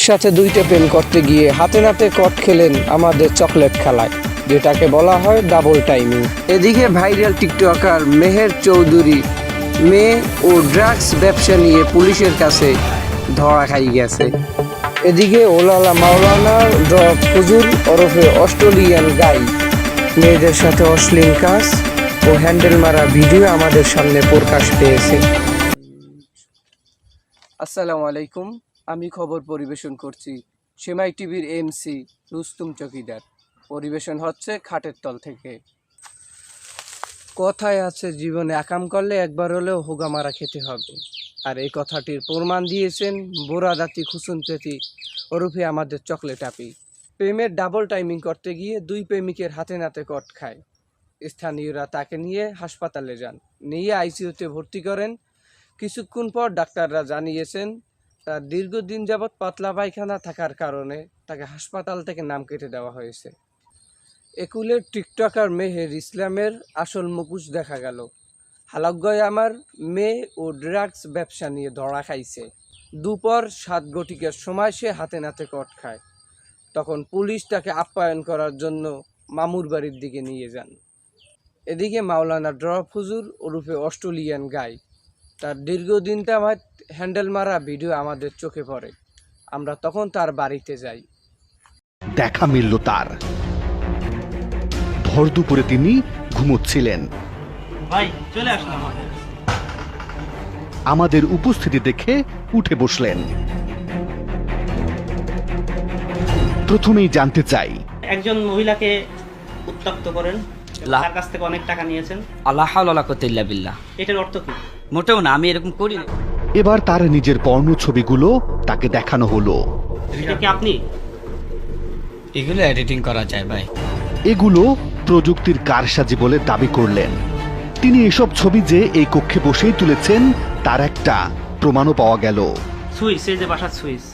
সাথে দুইটা প্রেম করতে গিয়ে হাতে নাতে কট খেলেন আমাদের চকলেট খেলায়, যেটাকে বলা হয় ডাবল টাইমিং। এদিকে ভাইরাল টিকটকার মেহের চৌধুরী মেয়ে ও ড্রাগস ব্যবসা নিয়ে পুলিশের কাছে ধরা খাই গেছে। এদিকে ওলালা মাওলানা ড্রপ হুজুর ওরফে অস্ট্রেলিয়ান গাই মেয়েদের সাথে অশ্লীল কাজ ও হ্যান্ডেল মারা ভিডিও আমাদের সামনে প্রকাশ পেয়েছে। আসসালামু আলাইকুম, আমি খবর পরিবেশন করছি সেমাই টিভির এমসি রুস্তুম চকিদার। পরিবেশন হচ্ছে খাটের তল থেকে। কথায় আছে জীবনে আকাম করলে একবার হলেও হোগা মারা খেতে হবে, আর এই কথাটির প্রমাণ দিয়েছেন বোরাদাতি খুসুনপেতি ওরফে আমাদের চকলেট আপি। প্রেমের ডাবল টাইমিং করতে গিয়ে দুই প্রেমিকের হাতে নাতে কট খায়। স্থানীয়রা তাকে নিয়ে হাসপাতালে যান, নিয়ে আইসিইউতে ভর্তি করেন। কিছুক্ষণ পর ডাক্তাররা জানিয়েছেন তার দীর্ঘদিন যাবৎ পাতলা পায়খানা থাকার কারণে তাকে হাসপাতাল থেকে নাম কেটে দেওয়া হয়েছে। একুলের টিকটকার মেহের ইসলামের আসল মুখোশ দেখা গেল। হালকগয় আমার মেয়ে ও ড্রাগস ব্যবসা নিয়ে ধরা খাইছে। দুপুর 7 ঘটিকার সময় সে হাতে নাতে কট খায়। তখন পুলিশ তাকে আপ্যায়ন করার জন্য মামুর বাড়ির দিকে নিয়ে যান। এদিকে মাওলানা ড্রপ হুজুর ওরফে অস্ট্রেলিয়ান গাই তার দীর্ঘদিন তামাত হ্যান্ডেল মারা ভিডিও আমাদের চোখে পড়ে। আমরা তখন তার বাড়িতে যাই। দেখা মিলল তার। ভর দুপুরে তিনি ঘুমোচ্ছিলেন। ভাই চলে আসলাম। আমাদের উপস্থিতি দেখে উঠে বসলেন। প্রথমেই জানতে চাই, একজন মহিলাকে উত্ত্যক্ত করেন, তার কাছ থেকে অনেক টাকা নিয়েছেন। আল্লাহ হাওলা কুওয়াতা ইল্লা বিল্লাহ। এটার অর্থ কি? মোটেও না, আমি এরকম করি না। এবার তার নিজের পর্ণ ছবিগুলো তাকে দেখানো হলো। এটা কি আপনি? এগুলো এডিটিং করা যায় ভাই। এগুলো প্রযুক্তির কারসাজি বলে দাবি করলেন তিনি। এসব ছবি যে এই কক্ষে বসেই তুলেছেন তার একটা প্রমাণও পাওয়া গেল। সুইচ, এই যে বাসার সুইচ।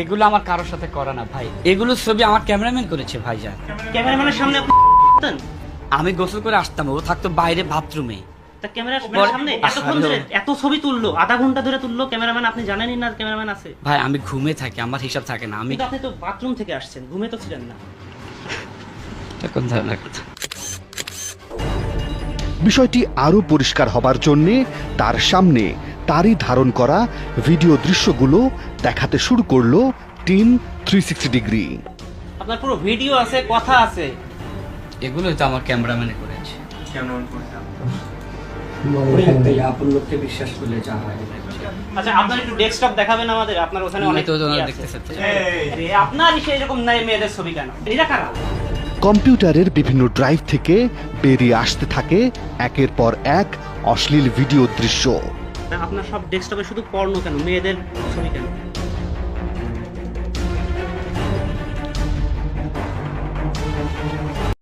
এগুলো আমার কারোর সাথে করা না ভাই। এগুলো ছবি আমার ক্যামেরাম্যান করেছে ভাইজান। ক্যামেরাম্যানের সামনে আপনি করতেন? আমি গোসল করে আসতাম, ও থাকতো বাইরে বাথরুমে। তা ক্যামেরার সামনে এতক্ষণ ধরে এত ছবি তুললো, আধা ঘন্টা ধরে তুললো ক্যামেরাম্যান, আপনি জানেনই না ক্যামেরাম্যান আছে? ভাই আমি ঘুমে থাকি, আমার হিসাব থাকে না। আমি কিন্তু আপনি তো বাথরুম থেকে আসছেন, ঘুমে তো ছিলেন না। কোন ধরনের কথা? বিষয়টি আরো পরিষ্কার হবার জন্যে তার সামনে তারই ধারণ করা ভিডিও দৃশ্যগুলো দেখাতে শুরু করলো টিম 360 ডিগ্রি। আপনার পুরো ভিডিও আছে, কথা আছে। এগুলো তো আমার ক্যামেরাম্যানে করেছে। আপন লোককে বিশ্বাস করলে যা হয়। আচ্ছা, আপনার একটু ডেস্কটপ দেখাবেন আমাদের? আপনার ওখানে অনেক তো দেখতে চাচ্ছি। আপনার এরকম নাই মেয়েদের ছবি কেন? এরা কারা? কম্পিউটারের বিভিন্ন ড্রাইভ থেকে বেরিয়ে আসতে থাকে একের পর এক অশ্লীল ভিডিও দৃশ্য। আপনার সব ডেস্কটপে শুধু পর্নো কেন, মেয়েদের ছবি কেন?